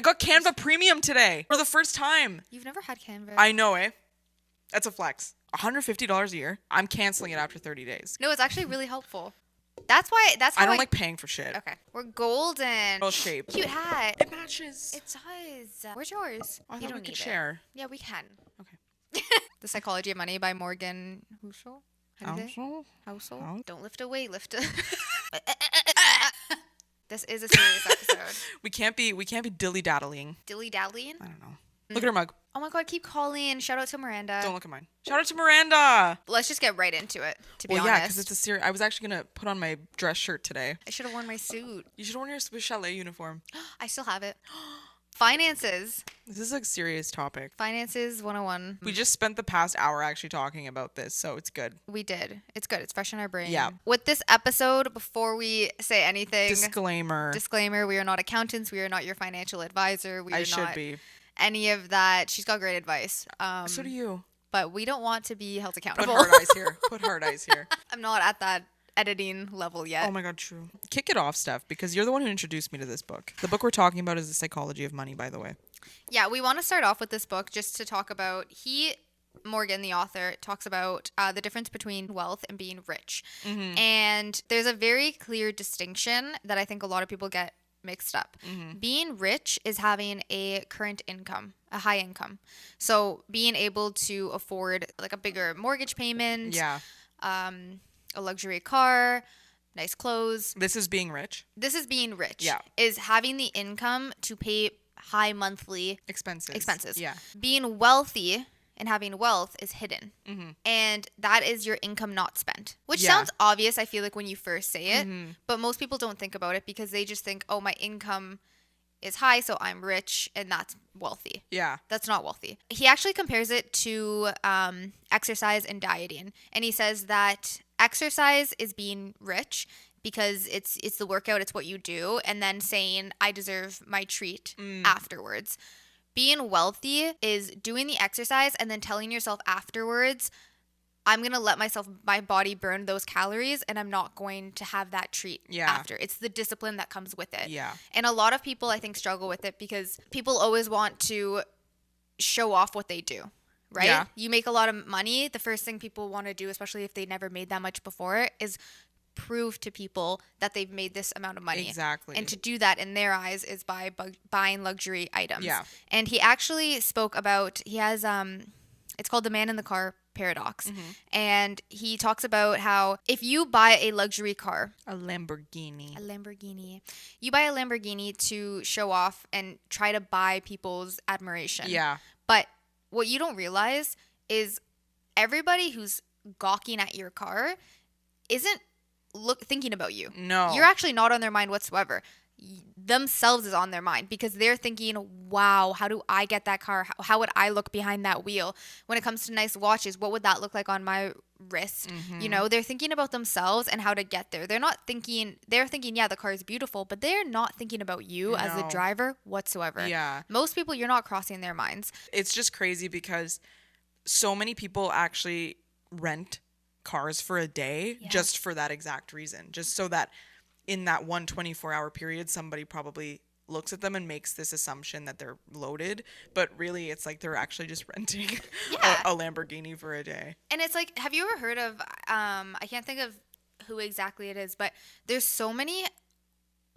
got Canva Premium today for the first time. You've never had Canva. I know, eh? That's a flex. $150 a year. I'm canceling it after 30 days. No, it's actually really helpful. That's why. I don't like paying for shit. Okay, we're golden. Well shape. Cute hat. It matches. It does. Where's yours? I You thought don't we could need share. it. Yeah, we can. Okay. The Psychology of Money by Morgan Housel. Housel. Don't lift a weight. Lift a. This is a serious episode. We can't be dilly-daddling. Dilly-dallying? I don't know. Look at her mug. Oh my god, keep calling. Shout out to Miranda. Don't look at mine. Shout out to Miranda. Let's just get right into it, to be honest. Yeah, because it's a serious... I was actually going to put on my dress shirt today. I should have worn my suit. You should have worn your Swiss Chalet uniform. I still have it. Finances. This is a serious topic. Finances 101. We just spent the past hour actually talking about this, so it's good. We did. It's good. It's fresh in our brain. Yeah. With this episode, before we say anything... Disclaimer, we are not accountants. We are not your financial advisor. We are I should not be. Any of that. She's got great advice. So do you. But we don't want to be held accountable. Put hard eyes here. Put hard eyes here. I'm not at that editing level yet. Oh my god, true. Kick it off, Steph, because you're the one who introduced me to this book. The book we're talking about is The Psychology of Money, by the way. Yeah, we want to start off with this book just to talk about... Morgan, the author, talks about the difference between wealth and being rich. Mm-hmm. And there's a very clear distinction that I think a lot of people get mixed up. Mm-hmm. Being rich is having a current income, a high income. So being able to afford like a bigger mortgage payment, a luxury car, nice clothes. This is being rich? This is being rich. Yeah. Is having the income to pay high monthly expenses. Yeah. Being wealthy and having wealth is hidden. Mm-hmm. And that is your income not spent. Which sounds obvious, I feel like, when you first say it. Mm-hmm. But most people don't think about it because they just think, oh, my income is high, so I'm rich, and that's wealthy. Yeah. That's not wealthy. He actually compares it to exercise and dieting. And he says that exercise is being rich because it's the workout, it's what you do, and then saying, I deserve my treat afterwards. Being wealthy is doing the exercise and then telling yourself afterwards, I'm going to let my body burn those calories and I'm not going to have that treat after. It's the discipline that comes with it. Yeah. And a lot of people, I think, struggle with it because people always want to show off what they do, right? Yeah. You make a lot of money. The first thing people want to do, especially if they never made that much before, is prove to people that they've made this amount of money. Exactly. And to do that in their eyes is by buying luxury items. Yeah. And he actually spoke about, he has, it's called the man in the car paradox. Mm-hmm. And he talks about how if you buy a luxury car, A Lamborghini, you buy a Lamborghini to show off and try to buy people's admiration. Yeah. But what you don't realize is everybody who's gawking at your car isn't thinking about you. No. You're actually not on their mind whatsoever. Themselves is on their mind because they're thinking, wow, how do I get that car? How would I look behind that wheel? When it comes to nice watches, what would that look like on my wrist? Mm-hmm. You know, they're thinking about themselves and how to get there. They're thinking, yeah, the car is beautiful, but they're not thinking about you as the driver whatsoever. Yeah. Most people, you're not crossing their minds. It's just crazy because so many people actually rent cars for a day just for that exact reason. Just so that in that 24-hour period, somebody probably looks at them and makes this assumption that they're loaded. But really, it's like they're actually just renting a Lamborghini for a day. And it's like, have you ever heard of, I can't think of who exactly it is, but there's so many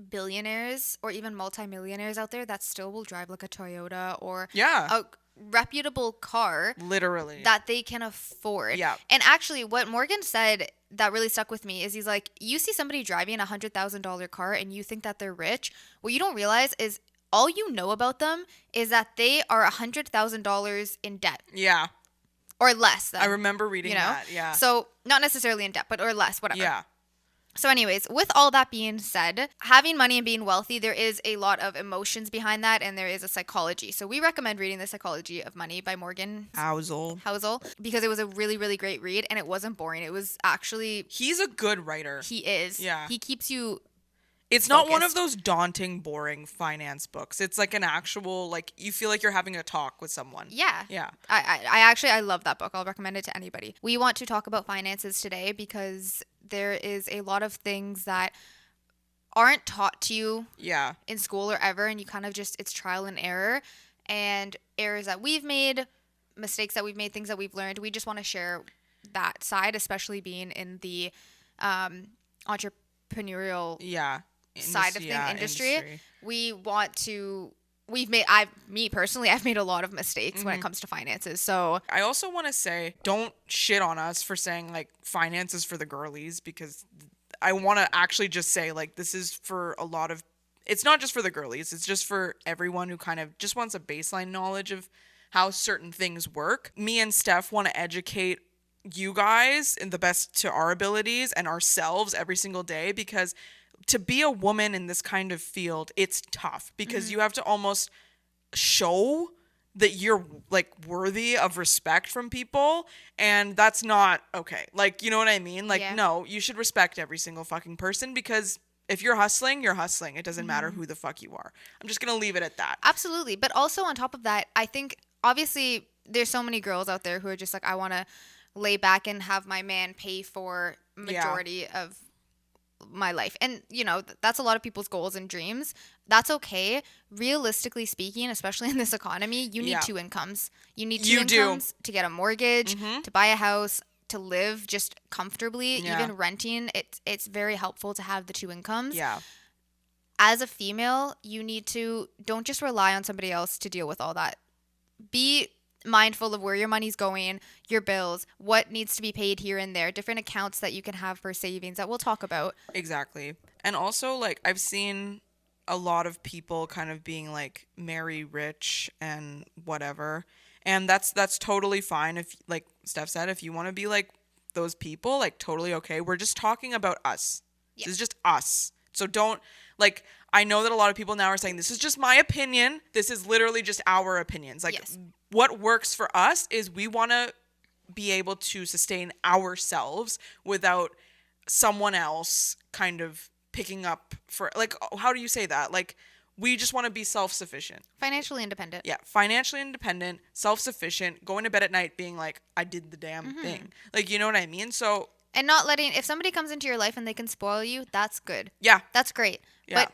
billionaires or even multimillionaires out there that still will drive like a Toyota or a reputable car, literally, that they can afford. Yeah. And actually what Morgan said that really stuck with me is he's like, you see somebody driving a $100,000 car and you think that they're rich. What you don't realize is all you know about them is that they are $100,000 in debt. Yeah. Or less than, I remember reading that. Yeah. So not necessarily in debt, but or less, whatever. Yeah. So anyways, with all that being said, having money and being wealthy, there is a lot of emotions behind that, and there is a psychology. So we recommend reading The Psychology of Money by Morgan Housel because it was a really, really great read, and it wasn't boring. It was actually... He's a good writer. He is. Yeah. He keeps you... It's not one of those daunting, boring finance books. It's like an actual, like, you feel like you're having a talk with someone. Yeah. Yeah. I love that book. I'll recommend it to anybody. We want to talk about finances today because there is a lot of things that aren't taught to you Yeah. in school or ever, and you kind of just, it's trial and error, and errors that we've made, mistakes that we've made, things that we've learned. We just want to share that side, especially being in the entrepreneurial side of things, industry. We want to, me personally, I've made a lot of mistakes when it comes to finances. So I also want to say, don't shit on us for saying like finances for the girlies, because I want to actually just say like this is for a lot of, it's not just for the girlies, it's just for everyone who kind of just wants a baseline knowledge of how certain things work. Me and Steph want to educate you guys in the best to our abilities and ourselves every single day, because to be a woman in this kind of field, it's tough, because you have to almost show that you're like worthy of respect from people, and that's not okay. Like, you know what I mean? Like, no, you should respect every single fucking person, because if you're hustling, you're hustling. It doesn't matter who the fuck you are. I'm just gonna leave it at that. Absolutely. But also on top of that, I think obviously there's so many girls out there who are just like, I want to lay back and have my man pay for majority of my life. And, you know, that's a lot of people's goals and dreams. That's okay. Realistically speaking, especially in this economy, you need two incomes. You need two incomes to get a mortgage, to buy a house, to live just comfortably. Even renting, it's very helpful to have the two incomes. Yeah. As a female, you need to, don't just rely on somebody else to deal with all that. Be mindful of where your money's going, your bills, what needs to be paid here and there, different accounts that you can have for savings that we'll talk about. Exactly. And also, like, I've seen a lot of people kind of being like, marry rich and whatever. And that's totally fine. If, like Steph said, if you want to be like those people, like, totally okay. We're just talking about us. This is just us. So don't, like, I know that a lot of people now are saying, this is just my opinion. This is literally just our opinions. Like, what works for us is we want to be able to sustain ourselves without someone else kind of picking up for, like, how do you say that? Like, we just want to be self-sufficient. Financially independent. Yeah, financially independent, self-sufficient, going to bed at night being like, I did the damn thing. Like, you know what I mean? So... And not letting, if somebody comes into your life and they can spoil you, that's good. Yeah. That's great. Yeah. But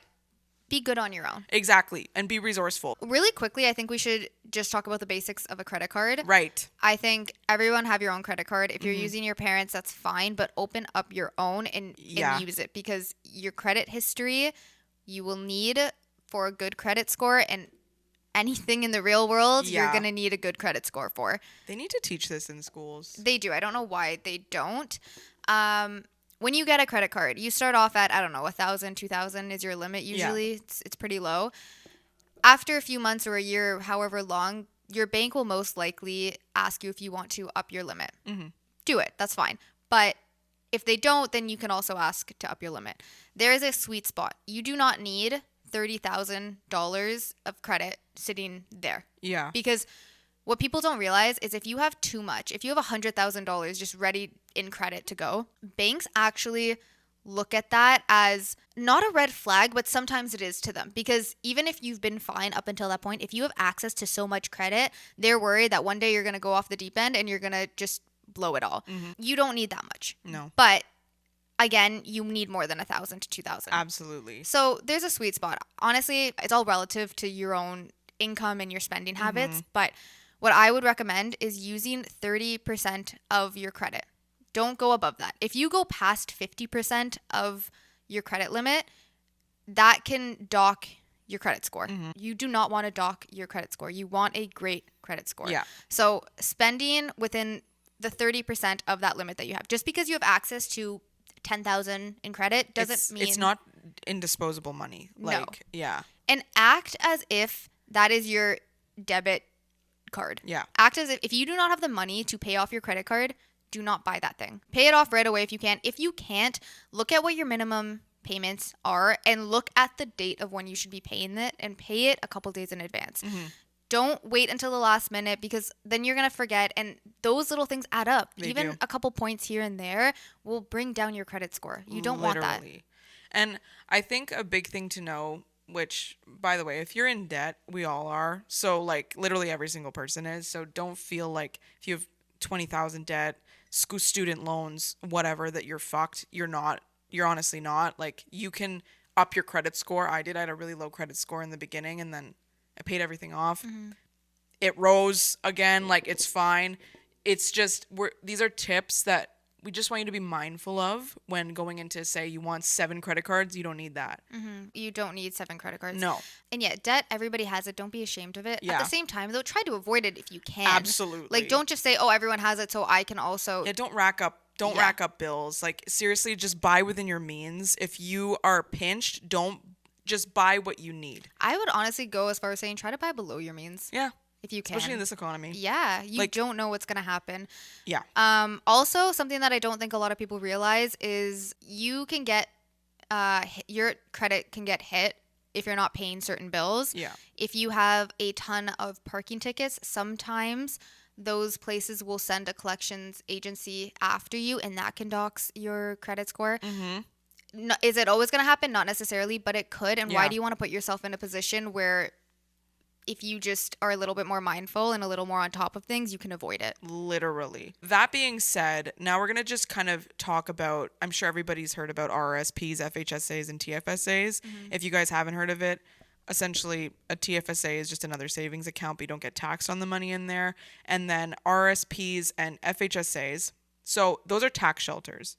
be good on your own. Exactly. And be resourceful. Really quickly, I think we should just talk about the basics of a credit card. Right. I think everyone have your own credit card. If you're using your parents', that's fine, but open up your own and use it, because your credit history you will need for a good credit score, and anything in the real world you're going to need a good credit score for. They need to teach this in schools. They do. I don't know why they don't. When you get a credit card, you start off at, I don't know, $1,000, $2,000 is your limit usually. It's pretty low. After a few months or a year, however long, your bank will most likely ask you if you want to up your limit. Do it. That's fine. But if they don't, then you can also ask to up your limit. There is a sweet spot. You do not need $30,000 of credit sitting there. Yeah. Because what people don't realize is if you have too much, if you have $100,000 just ready in credit to go, banks actually look at that as not a red flag, but sometimes it is to them. Because even if you've been fine up until that point, if you have access to so much credit, they're worried that one day you're going to go off the deep end and you're going to just blow it all. You don't need that much. No. But again, you need more than $1,000 to $2,000. Absolutely. So there's a sweet spot. Honestly, it's all relative to your own income and your spending habits. But what I would recommend is using 30% of your credit. Don't go above that. If you go past 50% of your credit limit, that can dock your credit score. You do not want to dock your credit score. You want a great credit score. Yeah. So spending within the 30% of that limit that you have, just because you have access to $10,000 in credit doesn't mean it's not indisposable money. Like, yeah. And act as if that is your debit card. Yeah. Act as if you do not have the money to pay off your credit card, do not buy that thing. Pay it off right away if you can. If you can't, look at what your minimum payments are and look at the date of when you should be paying it and pay it a couple days in advance. Don't wait until the last minute, because then you're going to forget, and those little things add up. Even a couple points here and there will bring down your credit score. You don't want that. And I think a big thing to know, which, by the way, if you're in debt, we all are. So, like, literally every single person is. So don't feel like if you have 20,000 debt, student loans, whatever, that you're fucked. You're not. You're honestly not. Like, you can up your credit score. I did. I had a really low credit score in the beginning, and then I paid everything off. It rose again. Like, it's fine. It's just, these are tips that we just want you to be mindful of when going into, say, you want 7 credit cards. You don't need that. You don't need 7 credit cards. No. And yeah, debt, everybody has it. Don't be ashamed of it. Yeah. At the same time, though, try to avoid it if you can. Absolutely. Like, don't just say, oh, everyone has it, so I can also. Yeah, don't rack up bills. Like, seriously, just buy within your means. If you are pinched, don't just buy what you need. I would honestly go as far as saying try to buy below your means. Yeah. If you can. Especially in this economy. Yeah. You don't know what's going to happen. Yeah. Also, something that I don't think a lot of people realize is you can get, your credit can get hit if you're not paying certain bills. Yeah. If you have a ton of parking tickets, sometimes those places will send a collections agency after you, and that can dox your credit score. No, is it always going to happen? Not necessarily, but it could. And why do you want to put yourself in a position where if you just are a little bit more mindful and a little more on top of things, you can avoid it? Literally. That being said, now we're going to just kind of talk about, I'm sure everybody's heard about RRSPs, FHSAs, and TFSAs. If you guys haven't heard of it, essentially a TFSA is just another savings account, but you don't get taxed on the money in there. And then RRSPs and FHSAs, so those are tax shelters.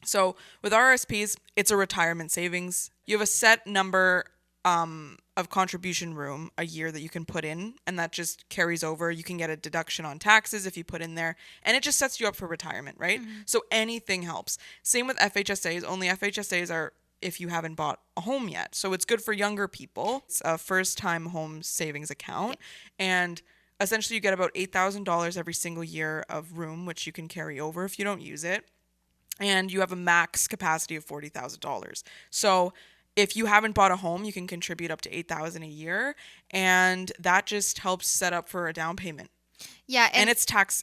So with RRSPs, it's a retirement savings. You have a set number of contribution room a year that you can put in, and that just carries over. You can get a deduction on taxes if you put in there, and it just sets you up for retirement, right? So anything helps. Same with FHSAs, only FHSAs are if you haven't bought a home yet. So it's good for younger people. It's a first-time home savings account, and essentially you get about $8,000 every single year of room, which you can carry over if you don't use it, and you have a max capacity of $40,000. So if you haven't bought a home, you can contribute up to $8,000 a year, and that just helps set up for a down payment. Yeah, and it's tax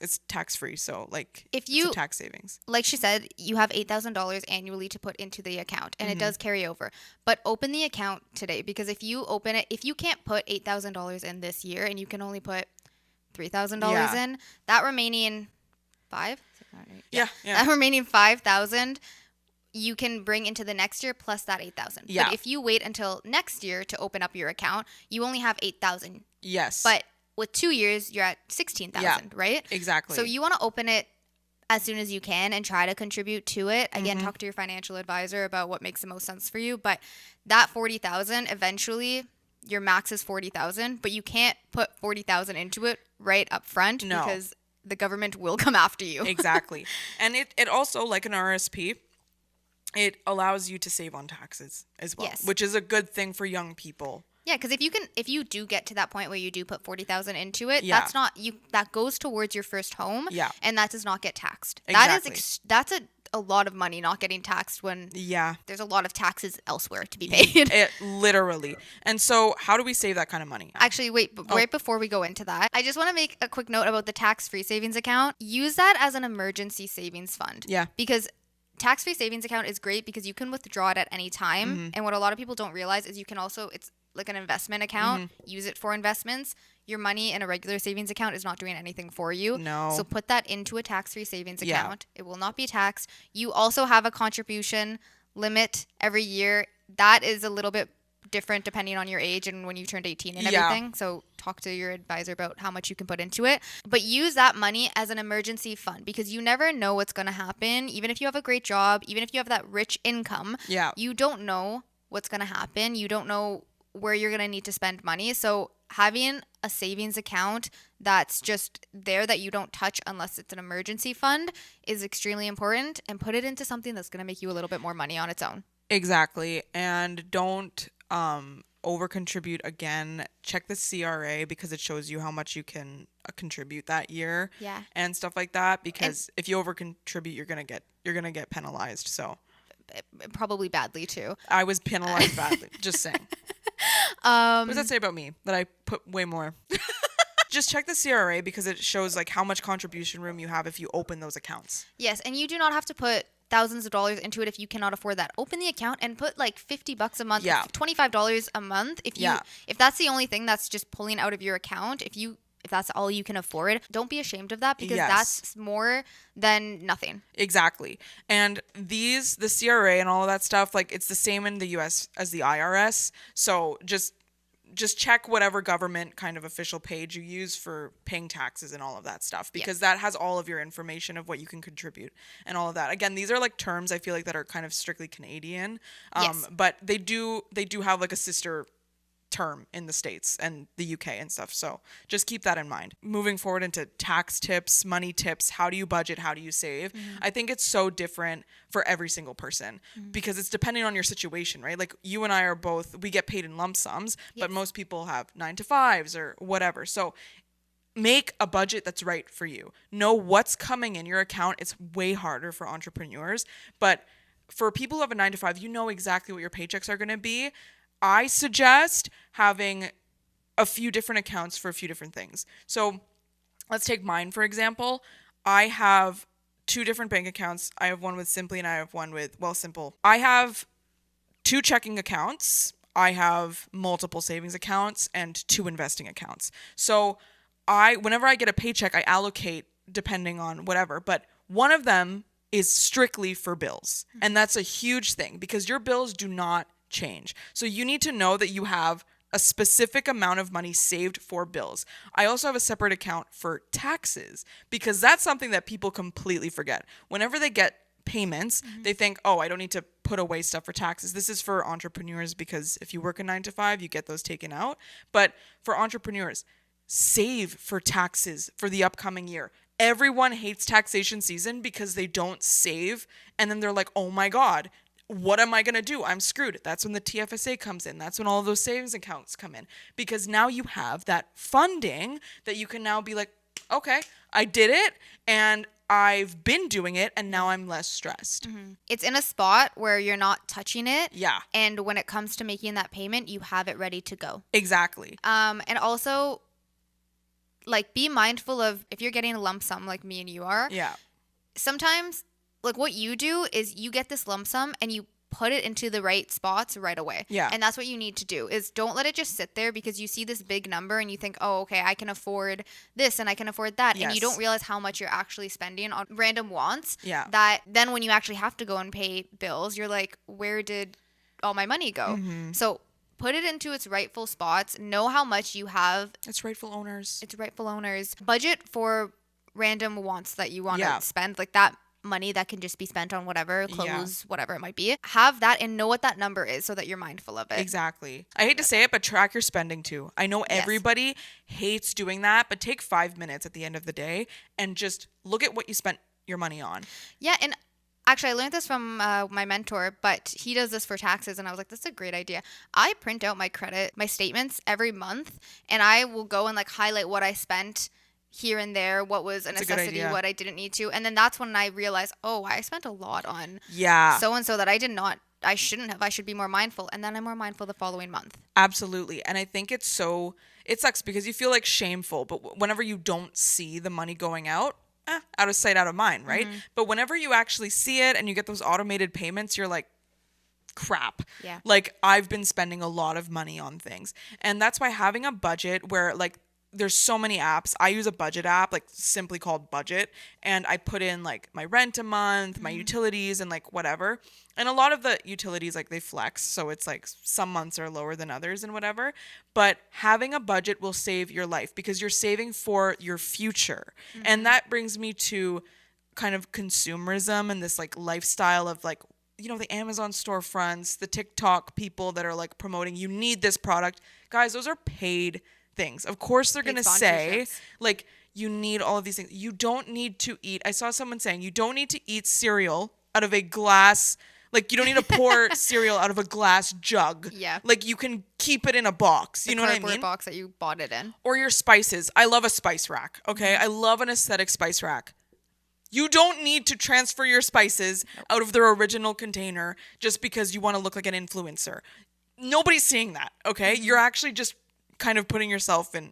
free, so like if you it's a tax savings. Like she said, you have $8,000 annually to put into the account, and it does carry over. But open the account today, because if you open it, if you can't put $8,000 in this year and you can only put $3,000 in, that remaining that remaining $5,000 you can bring into the next year plus that $8,000. Yeah. But if you wait until next year to open up your account, you only have $8,000. Yes. But with 2 years, you're at $16,000, right? Exactly. So you want to open it as soon as you can and try to contribute to it. Again, talk to your financial advisor about what makes the most sense for you. But that $40,000, eventually your max is $40,000, but you can't put $40,000 into it right up front because the government will come after you. Exactly. And it also, like an RSP, it allows you to save on taxes as well, which is a good thing for young people. Yeah, because if you do get to that point where you do put $40,000 into it, that's not that goes towards your first home, and that does not get taxed. Exactly. That's a lot of money not getting taxed when there's a lot of taxes elsewhere to be paid. It literally. And so, how do we save that kind of money? Actually, wait, right before we go into that, I just want to make a quick note about the tax-free savings account. Use that as an emergency savings fund. Yeah. Because tax-free savings account is great because you can withdraw it at any time. And what a lot of people don't realize is you can also, it's like an investment account, use it for investments. Your money in a regular savings account is not doing anything for you. No. So put that into a tax-free savings account. It will not be taxed. You also have a contribution limit every year. That is a little bit different depending on your age and when you turned 18 and everything. So talk to your advisor about how much you can put into it. But use that money as an emergency fund because you never know what's going to happen. Even if you have a great job, even if you have that rich income, you don't know what's going to happen. You don't know where you're going to need to spend money. So having a savings account that's just there that you don't touch unless it's an emergency fund is extremely important, and put it into something that's going to make you a little bit more money on its own. Exactly. And don't over contribute again. Check the CRA because it shows you how much you can contribute that year and stuff like that, because if you over contribute, you're going to get penalized. So probably badly too. I was penalized badly. Just saying. What does that say about me? That I put way more. Just check the CRA because it shows like how much contribution room you have if you open those accounts. Yes, and you do not have to put thousands of dollars into it if you cannot afford that. Open the account and put like $50 a month, $25 a month. If that's the only thing that's just pulling out of your account, if you if that's all you can afford, don't be ashamed of that, because Yes. that's more than nothing. Exactly. And the CRA and all of that stuff, like it's the same in the US as the IRS. So just check whatever government kind of official page you use for paying taxes and all of that stuff, because that has all of your information of what you can contribute and all of that. Again, these are like terms I feel like that are kind of strictly Canadian, Yes. but they do have like a sister term in the States and the UK and stuff. So just keep that in mind. Moving forward into tax tips, money tips, how do you budget? How do you save? I think it's so different for every single person because it's depending on your situation, right? Like you and I are both, we get paid in lump sums, but most people have 9-to-5s or whatever. So make a budget that's right for you. Know what's coming in your account. It's way harder for entrepreneurs, but for people who have a 9-to-5, you know exactly what your paychecks are going to be. I suggest having a few different accounts for a few different things. So let's take mine, for example. I have 2 different bank accounts. I have one with Simply and I have one with, Simple. I have 2 checking accounts. I have multiple savings accounts and 2 investing accounts. So whenever I get a paycheck, I allocate depending on whatever, but one of them is strictly for bills. And that's a huge thing because your bills do not change. So you need to know that you have a specific amount of money saved for bills. I also have a separate account for taxes because that's something that people completely forget. Whenever they get payments, they think, oh, I don't need to put away stuff for taxes. This is for entrepreneurs because if you work a 9-to-5, you get those taken out. But for entrepreneurs, save for taxes for the upcoming year. Everyone hates taxation season because they don't save and then they're like, oh my God, what am I going to do? I'm screwed. That's when the TFSA comes in. That's when all of those savings accounts come in. Because now you have that funding that you can now be like, okay, I did it and I've been doing it and now I'm less stressed. It's in a spot where you're not touching it. Yeah. And when it comes to making that payment, you have it ready to go. Exactly. And also, like, be mindful of if you're getting a lump sum like me and you are. Yeah. Sometimes, like, what you do is you get this lump sum and you put it into the right spots right away. Yeah. And that's what you need to do, is don't let it just sit there because you see this big number and you think, oh, okay, I can afford this and I can afford that. Yes. And you don't realize how much you're actually spending on random wants. Yeah. That then when you actually have to go and pay bills, you're like, where did all my money go? So put it into its rightful spots. Know how much you have. It's rightful owners. It's rightful owners. Budget for random wants that you want to Yeah. spend, like that money that can just be spent on whatever, clothes, whatever it might be. Have that and know what that number is so that you're mindful of it. Exactly. I hate to say it, but track your spending too. I know everybody hates doing that, but take 5 minutes at the end of the day and just look at what you spent your money on. Yeah, and actually, I learned this from my mentor, but he does this for taxes, and I was like, that's a great idea. I print out my statements every month, and I will go and like highlight what I spent here and there, what was a necessity, what I didn't need to. And then that's when I realized, oh, I spent a lot on so-and-so that I shouldn't have. I should be more mindful. And then I'm more mindful the following month. Absolutely. And I think it sucks because you feel like shameful, but whenever you don't see the money going out of sight, out of mind, right? But whenever you actually see it and you get those automated payments, you're like, crap. Yeah. Like I've been spending a lot of money on things. And that's why having a budget where like there's so many apps. I use a budget app, like simply called Budget, and I put in like my rent a month, my utilities, and like whatever. And a lot of the utilities, like they flex, so it's like some months are lower than others and whatever. But having a budget will save your life because you're saving for your future. And that brings me to kind of consumerism and this like lifestyle of like, you know, the Amazon storefronts, the TikTok people that are like promoting, you need this product. Guys, those are paid things. Of course they're going to say like you need all of these things. You don't need to eat. I saw someone saying you don't need to eat cereal out of a glass. Like you don't need to pour cereal out of a glass jug. Yeah. Like you can keep it in a box. You know what I mean? Cardboard box that you bought it in. Or your spices. I love a spice rack. Okay. I love an aesthetic spice rack. You don't need to transfer your spices out of their original container just because you want to look like an influencer. Nobody's seeing that. Okay. You're actually just kind of putting yourself in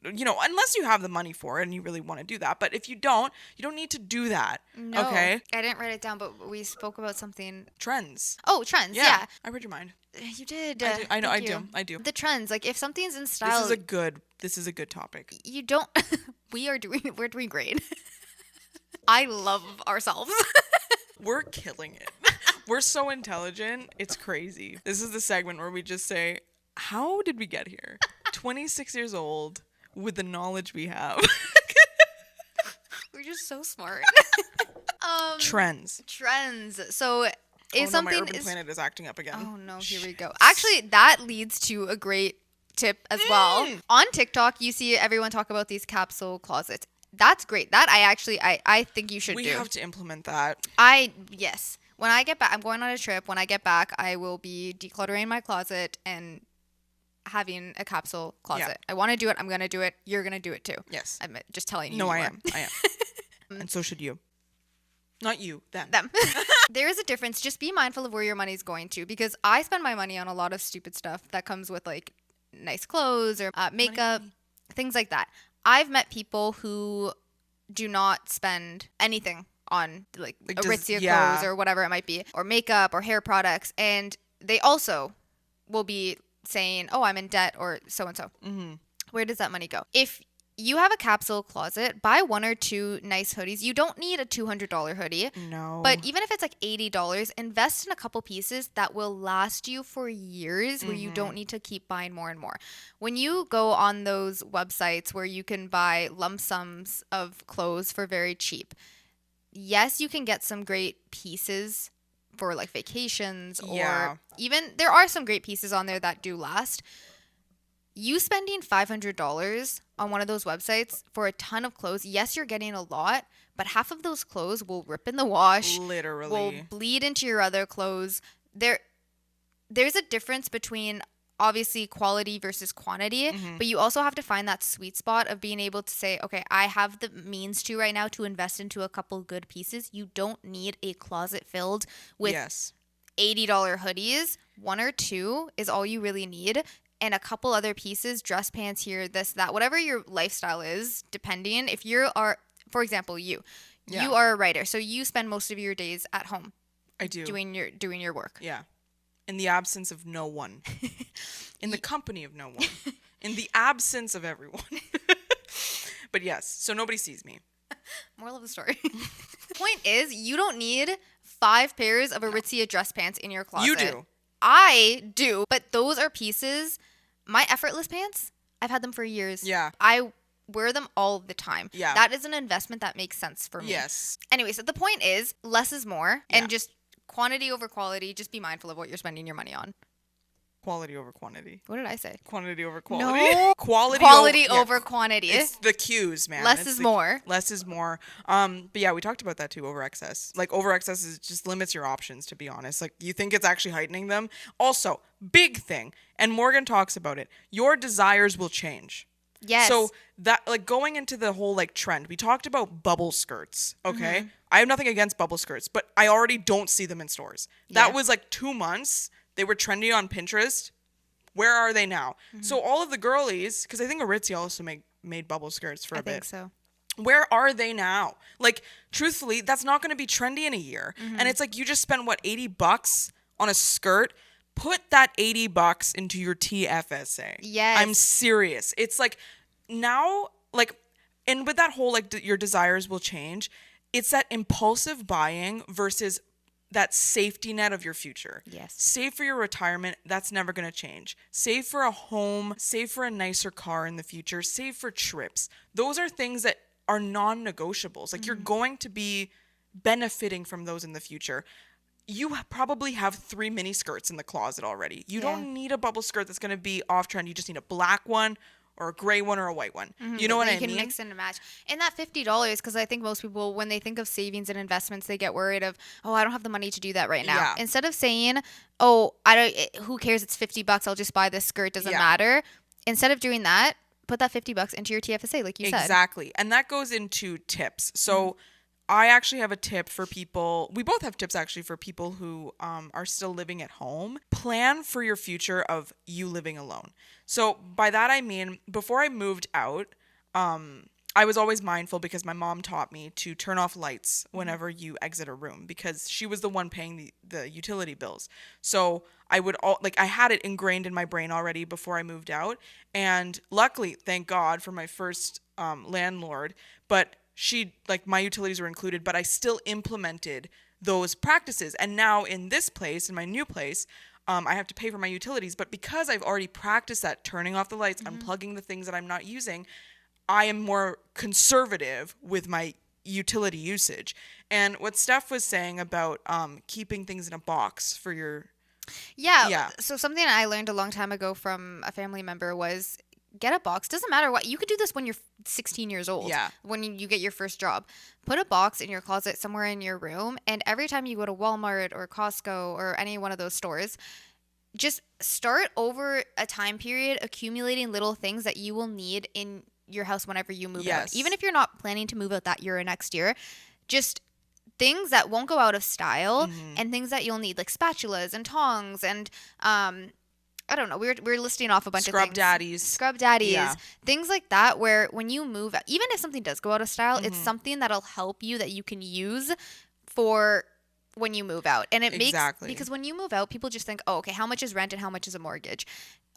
unless you have the money for it and you really want to do that. But if you don't need to do that. No. Okay. I didn't write it down, but we spoke about something. Trends. Oh, trends. Yeah. I read your mind. You did. I know. Thank I do. The trends. Like if something's in style. This is a good topic. You don't. We're doing great. I love ourselves. We're killing it. We're so intelligent. It's crazy. This is the segment where we just say, how did we get here? 26 years old with the knowledge we have. We're just so smart. Trends. So if something my urban planet is acting up again. Oh no, here we go. Actually, that leads to a great tip as well. On TikTok, you see everyone talk about these capsule closets. That's great. That I think you should do. We have to implement that. Yes. When I get back, I'm going on a trip. When I get back, I will be decluttering my closet and having a capsule closet. Yeah. I want to do it. I'm going to do it. You're going to do it too. Yes. I'm just telling you. No, I am. And so should you. Not you, them. There is a difference. Just be mindful of where your money's going to, because I spend my money on a lot of stupid stuff that comes with like nice clothes or makeup, things like that. I've met people who do not spend anything on like Aritzia clothes or whatever it might be, or makeup or hair products, and they also will be saying, oh, I'm in debt or so-and-so. Mm-hmm. Where does that money go? If you have a capsule closet, buy 1 or 2 nice hoodies. You don't need a $200 hoodie. No. But even if it's like $80, invest in a couple pieces that will last you for years, where you don't need to keep buying more and more. When you go on those websites where you can buy lump sums of clothes for very cheap, yes, you can get some great pieces for like vacations, or even there are some great pieces on there that do last. You spending $500 on one of those websites for a ton of clothes, yes, you're getting a lot, but half of those clothes will rip in the wash. Literally. Will bleed into your other clothes. There's a difference between obviously quality versus quantity, but you also have to find that sweet spot of being able to say, okay, I have the means to right now to invest into a couple good pieces. You don't need a closet filled with $80 hoodies. 1 or 2 is all you really need. And a couple other pieces, dress pants here, this, that, whatever your lifestyle is, depending. If you are, for example, you are a writer, so you spend most of your days at home. I do. Doing your work. Yeah. In the absence of no one. In the company of no one. In the absence of everyone. But yes, so nobody sees me. Moral of the story. Point is, you don't need 5 pairs of Aritzia dress pants in your closet. You do. I do, but those are pieces. My effortless pants, I've had them for years. Yeah. I wear them all the time. Yeah. That is an investment that makes sense for me. Yes. Anyway, so the point is, less is more, and just quantity over quality. Just be mindful of what you're spending your money on. Quality over quantity. What did I say? Quantity over quality. No. Quality over quantity. It's the cues, man. Less is more. Less is more. But yeah, we talked about that too, over excess. Like over excess is just limits your options, to be honest. Like you think it's actually heightening them. Also, big thing, and Morgan talks about it, your desires will change. Yes. So that, like, going into the whole like trend, we talked about bubble skirts. Okay. I have nothing against bubble skirts, but I already don't see them in stores. That was like 2 months. They were trendy on Pinterest. Where are they now? So all of the girlies, because I think Aritzia also made bubble skirts for a bit. I think so. Where are they now? Like, truthfully, that's not going to be trendy in a year. And it's like, you just spent, what, $80 on a skirt? Put that $80 into your TFSA. Yes. I'm serious. It's like, now, like, and with that whole, like, your desires will change, it's that impulsive buying versus that safety net of your future. Yes. Save for your retirement. That's never going to change. Save for a home. Save for a nicer car in the future. Save for trips. Those are things that are non-negotiables. Like, you're going to be benefiting from those in the future. You probably have 3 mini skirts in the closet already. You don't need a bubble skirt that's going to be off trend. You just need a black one, or a gray one, or a white one. You know what I mean? You can mix and match. And that $50, because I think most people, when they think of savings and investments, they get worried of, oh, I don't have the money to do that right now. Yeah. Instead of saying, oh, who cares? It's $50. I'll just buy this skirt. Doesn't matter. Instead of doing that, put that $50 into your TFSA, like you said. Exactly. And that goes into tips. So I actually have a tip for people. We both have tips actually for people who are still living at home. Plan for your future of you living alone. So by that I mean, before I moved out, I was always mindful because my mom taught me to turn off lights whenever you exit a room because she was the one paying the utility bills. So I had it ingrained in my brain already before I moved out. And luckily, thank God for my first landlord, but my utilities were included, but I still implemented those practices. And now in this place, in my new place, I have to pay for my utilities. But because I've already practiced that, turning off the lights, unplugging the things that I'm not using, I am more conservative with my utility usage. And what Steph was saying about keeping things in a box for your... Yeah. So something I learned a long time ago from a family member was get a box. Doesn't matter what. You could do this when you're 16 years old. Yeah. When you get your first job. Put a box in your closet somewhere in your room. And every time you go to Walmart or Costco or any one of those stores, just start over a time period accumulating little things that you will need in your house whenever you move out. Even if you're not planning to move out that year or next year, just things that won't go out of style and things that you'll need, like spatulas and tongs and I don't know. We're listing off a bunch of things. Scrub daddies. Yeah. Things like that where when you move, even if something does go out of style, it's something that'll help you that you can use for when you move out. And it makes, because when you move out, people just think, oh, okay, how much is rent and how much is a mortgage?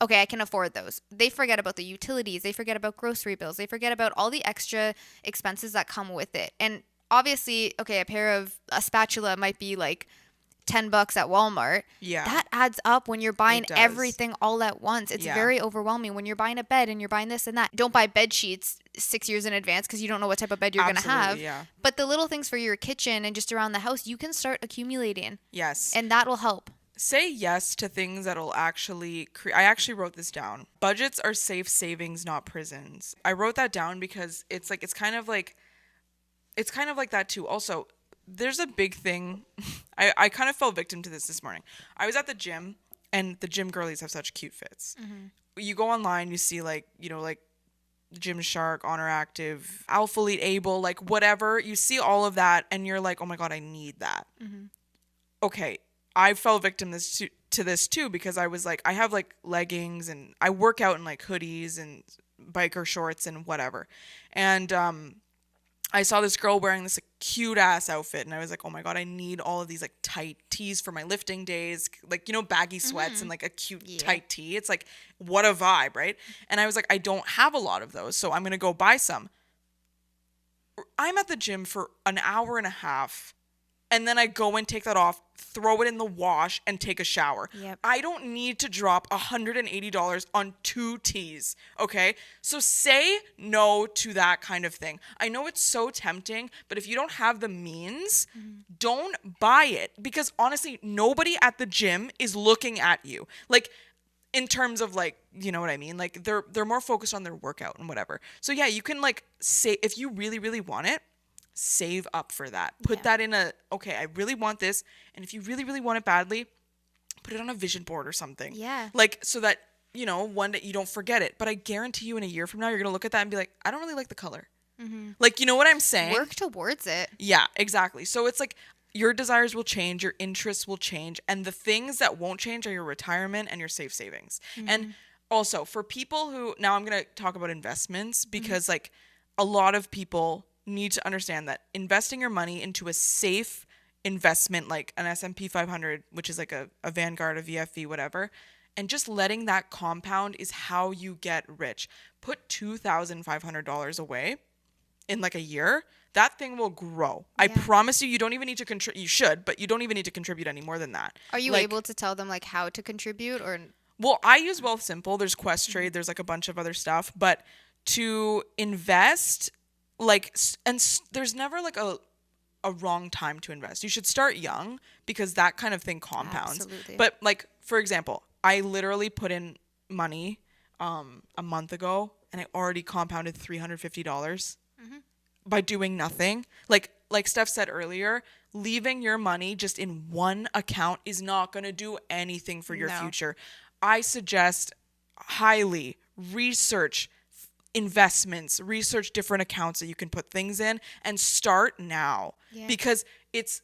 Okay, I can afford those. They forget about the utilities. They forget about grocery bills. They forget about all the extra expenses that come with it. And obviously, okay, a spatula might be like $10 at Walmart. Yeah. That adds up when you're buying everything all at once. It's very overwhelming when you're buying a bed and you're buying this and that. Don't buy bed sheets 6 years in advance because you don't know what type of bed you're going to have. Yeah. But the little things for your kitchen and just around the house, you can start accumulating. Yes. And that will help. Say yes to things that'll actually I actually wrote this down. Budgets are safe savings, not prisons. I wrote that down because it's kind of like that too. Also, there's a big thing. I kind of fell victim to this morning. I was at the gym, and the gym girlies have such cute fits. You go online, you see like Gymshark, Honor Active, Alpha Elite Able, like whatever. You see all of that, and you're like, oh my God, I need that. Okay, I fell victim to this too because I was like, I have like leggings and I work out in like hoodies and biker shorts and whatever. And I saw this girl wearing this like, cute ass outfit and I was like, oh my God, I need all of these like tight tees for my lifting days, like, baggy sweats and like a cute tight tee. It's like, what a vibe, right? And I was like, I don't have a lot of those, so I'm going to go buy some. I'm at the gym for an hour and a half and then I go and take that off, throw it in the wash, and take a shower. Yep. I don't need to drop $180 on 2 teas, okay? So say no to that kind of thing. I know it's so tempting, but if you don't have the means, don't buy it. Because honestly, nobody at the gym is looking at you. Like, in terms of like, you know what I mean? Like, they're more focused on their workout and whatever. So yeah, you can like say, if you really, really want it, save up for that. Put that in okay, I really want this. And if you really, really want it badly, put it on a vision board or something. Yeah. Like, so that, one day you don't forget it. But I guarantee you in a year from now, you're going to look at that and be like, I don't really like the color. Like, you know what I'm saying? Work towards it. Yeah, exactly. So it's like your desires will change, your interests will change. And the things that won't change are your retirement and your safe savings. And also for people who, now I'm going to talk about investments because like a lot of people need to understand that investing your money into a safe investment like an S&P 500, which is like a Vanguard, a VFV, whatever, and just letting that compound is how you get rich. Put $2,500 away in like a year. That thing will grow. I promise you, you don't even need to contribute. You should, but you don't even need to contribute any more than that. Are you able to tell them like how to contribute or? Well, I use Wealth Simple. There's Questrade. There's like a bunch of other stuff, but to invest, there's never like a wrong time to invest. You should start young because that kind of thing compounds. Absolutely. But like, for example, I literally put in money a month ago and I already compounded $350 by doing nothing. Like Steph said earlier, leaving your money just in one account is not going to do anything for your future. I suggest highly research investments, research different accounts that you can put things in, and start now. Yeah. Because it's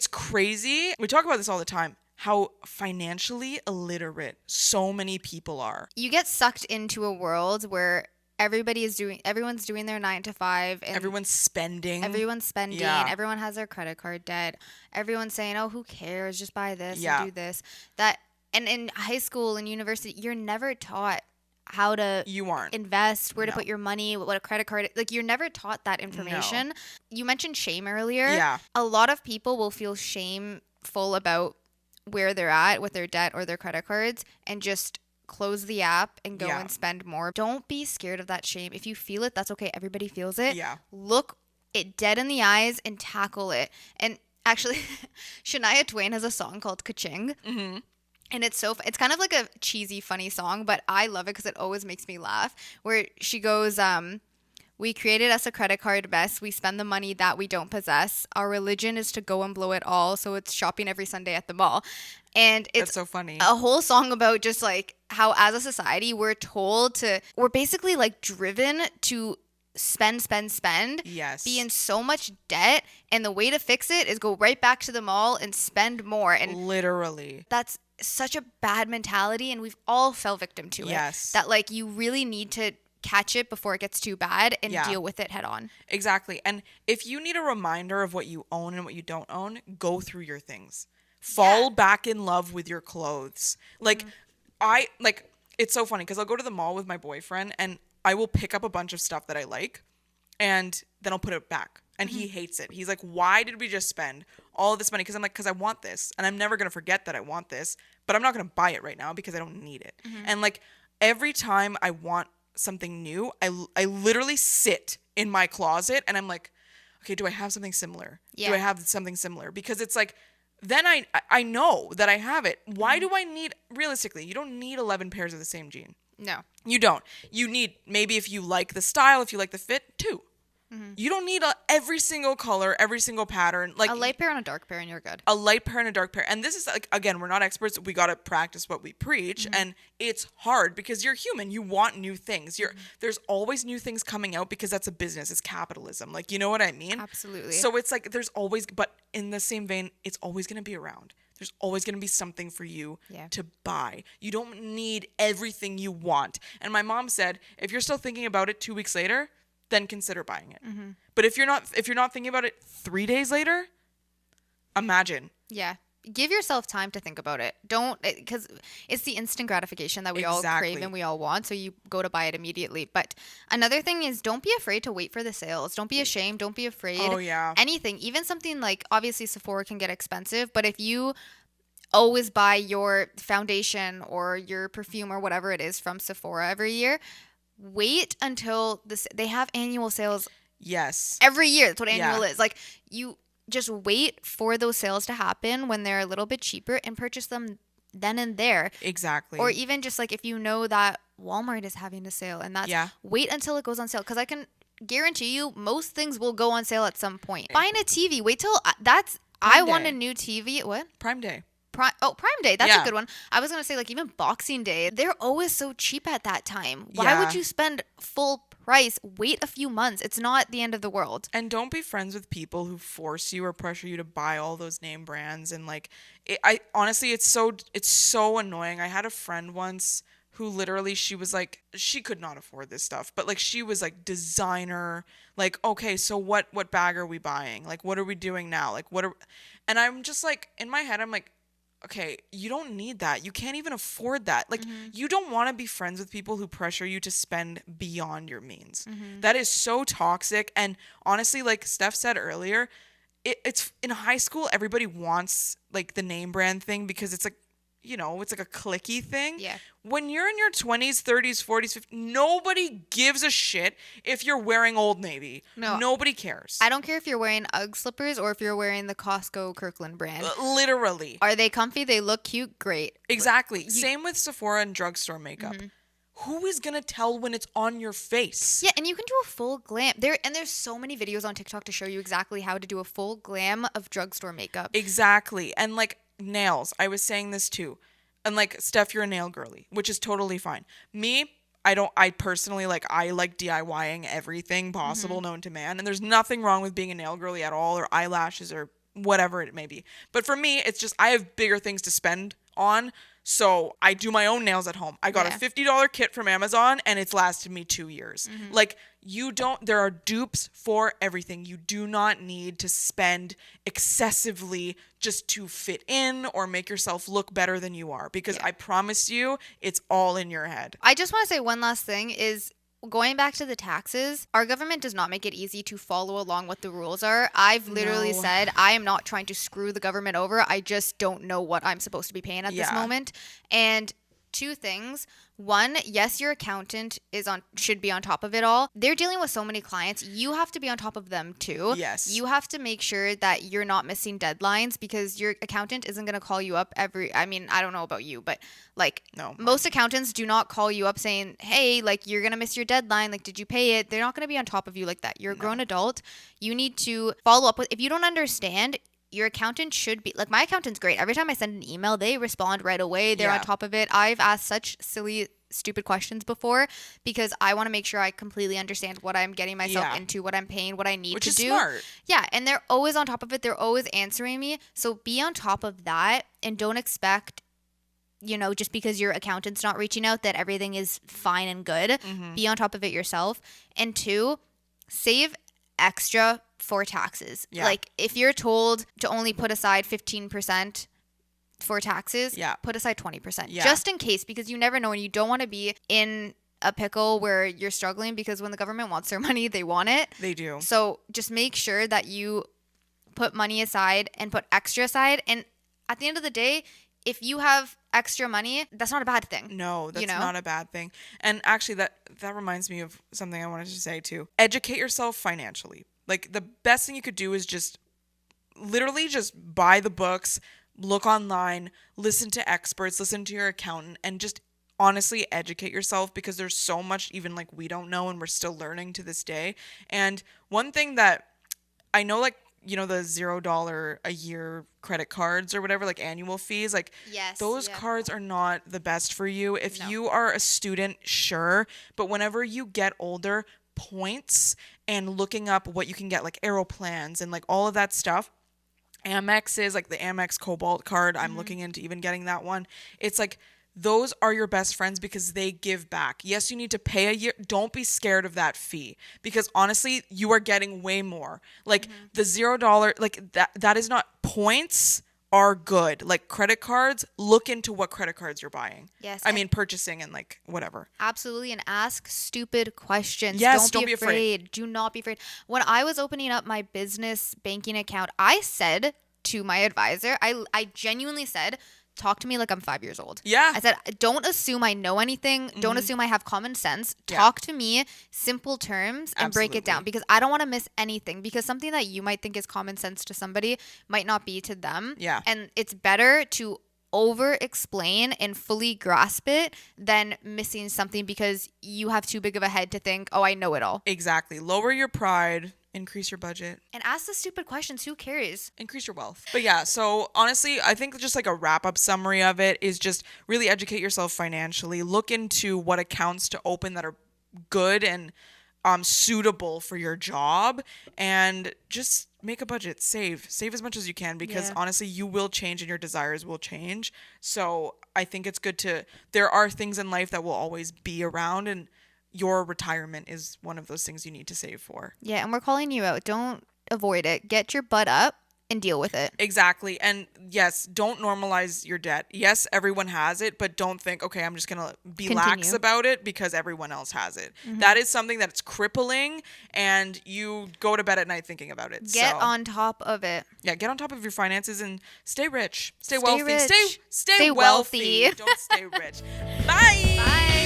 crazy. We talk about this all the time, how financially illiterate so many people are. You get sucked into a world where everyone's doing their 9 to 5 and Everyone's spending. Yeah. Everyone has their credit card debt. Everyone's saying, "Oh, who cares? Just buy this Yeah. and do this." And in high school and university, you're never taught how to invest, where to put your money, what a credit card, like you're never taught that information. No. You mentioned shame earlier. Yeah. A lot of people will feel shameful about where they're at with their debt or their credit cards and just close the app and go and spend more. Don't be scared of that shame. If you feel it, that's okay. Everybody feels it. Yeah. Look it dead in the eyes and tackle it. And actually, Shania Twain has a song called Ka-Ching. Mm-hmm. And it's kind of like a cheesy, funny song, but I love it because it always makes me laugh. Where she goes, "We created us a credit card mess. We spend the money that we don't possess. Our religion is to go and blow it all. So it's shopping every Sunday at the mall." And it's That's so funny. A whole song about just like how as a society we're basically like driven to spend. Yes. Be in so much debt. And the way to fix it is go right back to the mall and spend more. And literally. That's such a bad mentality, and we've all fell victim to it. Yes. That like you really need to catch it before it gets too bad and deal with it head on. Exactly. And if you need a reminder of what you own and what you don't own, go through your things. Fall back in love with your clothes. Like it's so funny because I'll go to the mall with my boyfriend and I will pick up a bunch of stuff that I like and then I'll put it back. And he hates it. He's like, "Why did we just spend all of this money?" Because I'm like, because I want this. And I'm never going to forget that I want this. But I'm not going to buy it right now because I don't need it. And like every time I want something new, I literally sit in my closet and I'm like, okay, do I have something similar? Yeah. Do I have something similar? Because it's like, then I know that I have it. Why do I need, realistically, you don't need 11 pairs of the same jean. No. You don't. You need, maybe if you like the style, if you like the fit, 2. You don't need every single color, every single pattern. Like a light pair and a dark pair, and you're good. A light pair and a dark pair. And this is like, again, we're not experts. We got to practice what we preach. And it's hard because you're human. You want new things. There's always new things coming out because that's a business. It's capitalism. Like, you know what I mean? Absolutely. So it's like there's always, but in the same vein, it's always going to be around. There's always going to be something for you to buy. You don't need everything you want. And my mom said, if you're still thinking about it 2 weeks later, then consider buying it. But if you're not thinking about it 3 days later, imagine. Yeah. Give yourself time to think about it. Don't, because it's the instant gratification that we all crave and we all want. So you go to buy it immediately. But another thing is, don't be afraid to wait for the sales. Don't be ashamed. Don't be afraid. Oh, yeah. Anything, even something like, obviously Sephora can get expensive, but if you always buy your foundation or your perfume or whatever it is from Sephora every year, wait until they have annual sales. Yes. Every year. That's what annual is. Like, you just wait for those sales to happen when they're a little bit cheaper and purchase them then and there. Exactly. Or even just like if you know that Walmart is having a sale and that's wait until it goes on sale, because I can guarantee you most things will go on sale at some point. Buying a TV, wait till I want a new TV. What? Prime Day. Prime Day. That's a good one. I was going to say, like, even Boxing Day. They're always so cheap at that time. Why would you spend full price? Wait a few months. It's not the end of the world. And don't be friends with people who force you or pressure you to buy all those name brands. And like, I honestly, it's so annoying. I had a friend once who literally, she was like, she could not afford this stuff, but like, she was like designer, like, okay, so what bag are we buying? Like, what are we doing now? Like, and I'm just like, in my head, I'm like, okay, you don't need that. You can't even afford that. Like, you don't want to be friends with people who pressure you to spend beyond your means. That is so toxic. And honestly, like Steph said earlier, it's in high school, everybody wants like the name brand thing because it's like, you know, it's like a cliquey thing. Yeah. When you're in your 20s, 30s, 40s, 50s, nobody gives a shit if you're wearing Old Navy. No. Nobody cares. I don't care if you're wearing UGG slippers or if you're wearing the Costco Kirkland brand. Literally. Are they comfy? They look cute? Great. Exactly. Same with Sephora and drugstore makeup. Who is going to tell when it's on your face? Yeah, and you can do a full glam. There's so many videos on TikTok to show you exactly how to do a full glam of drugstore makeup. Exactly. And like nails, I was saying this too. And like, Steph, you're a nail girly, which is totally fine. Me, I personally I like DIYing everything possible known to man. And there's nothing wrong with being a nail girly at all, or eyelashes, or whatever it may be. But for me, it's just I have bigger things to spend on. So I do my own nails at home. I got a $50 kit from Amazon and it's lasted me 2 years. Like, there are dupes for everything. You do not need to spend excessively just to fit in or make yourself look better than you are, because I promise you, it's all in your head. I just want to say one last thing is, going back to the taxes, our government does not make it easy to follow along what the rules are. I've literally said, I am not trying to screw the government over. I just don't know what I'm supposed to be paying at this moment. And two things. One, yes, your accountant should be on top of it all. They're dealing with so many clients. You have to be on top of them too. Yes. You have to make sure that you're not missing deadlines, because your accountant isn't going to call you up I don't know about you, but most accountants do not call you up saying, hey, you're going to miss your deadline. Did you pay it? They're not going to be on top of you like that. You're a grown adult. You need to follow up with, if you don't understand, your accountant should be, my accountant's great. Every time I send an email, they respond right away. They're on top of it. I've asked such silly, stupid questions before, because I want to make sure I completely understand what I'm getting myself into, what I'm paying, what I need to do. Which is smart. Yeah, and they're always on top of it. They're always answering me. So be on top of that, and don't expect, just because your accountant's not reaching out, that everything is fine and good. Be on top of it yourself. And two, save extra for taxes. If you're told to only put aside 15% for taxes, put aside 20%, just in case, because you never know, and you don't want to be in a pickle where you're struggling, because when the government wants their money, they want it. They do. So just make sure that you put money aside and put extra aside. And at the end of the day, if you have extra money, that's not a bad thing. No, that's not a bad thing. And actually, that reminds me of something I wanted to say too. Educate yourself financially. The best thing you could do is literally just buy the books, look online, listen to experts, listen to your accountant, and just honestly educate yourself, because there's so much even we don't know, and we're still learning to this day. And one thing that I know, the $0 a year credit cards or whatever, annual fees, those cards are not the best for you. If you are a student, sure, but whenever you get older, points and looking up what you can get, Aeroplans and all of that stuff. Amex is the Amex Cobalt card. I'm looking into even getting that one. It's those are your best friends, because they give back. Yes, you need to pay a year. Don't be scared of that fee, because honestly, you are getting way more. The $0, that is not, points are good. Credit cards, look into what credit cards you're buying. Yes. Purchasing and whatever. Absolutely. And ask stupid questions. Yes, don't be afraid. Do not be afraid. When I was opening up my business banking account, I said to my advisor, I genuinely said, talk to me like I'm 5 years old. Yeah. I said, don't assume I know anything. Don't assume I have common sense. Talk to me, simple terms, and break it down, because I don't want to miss anything, because something that you might think is common sense to somebody might not be to them. Yeah. And it's better to over explain and fully grasp it than missing something because you have too big of a head to think, oh, I know it all. Exactly. Lower your pride. Increase your budget. And ask the stupid questions. Who cares? Increase your wealth. But yeah, so honestly, I think just a wrap-up summary of it is just really educate yourself financially. Look into what accounts to open that are good and suitable for your job, and just make a budget. Save as much as you can, because honestly, you will change and your desires will change. So I think it's good there are things in life that will always be around, and your retirement is one of those things you need to save for. Yeah, and we're calling you out. Don't avoid it. Get your butt up and deal with it. Exactly. And yes, don't normalize your debt. Yes, everyone has it, but don't think, okay, I'm just going to be lax about it because everyone else has it. Mm-hmm. That is something that's crippling, and you go to bed at night thinking about it. Get on top of it. Yeah, get on top of your finances and stay rich. Stay wealthy. Rich. Stay wealthy. Don't stay rich. Bye. Bye.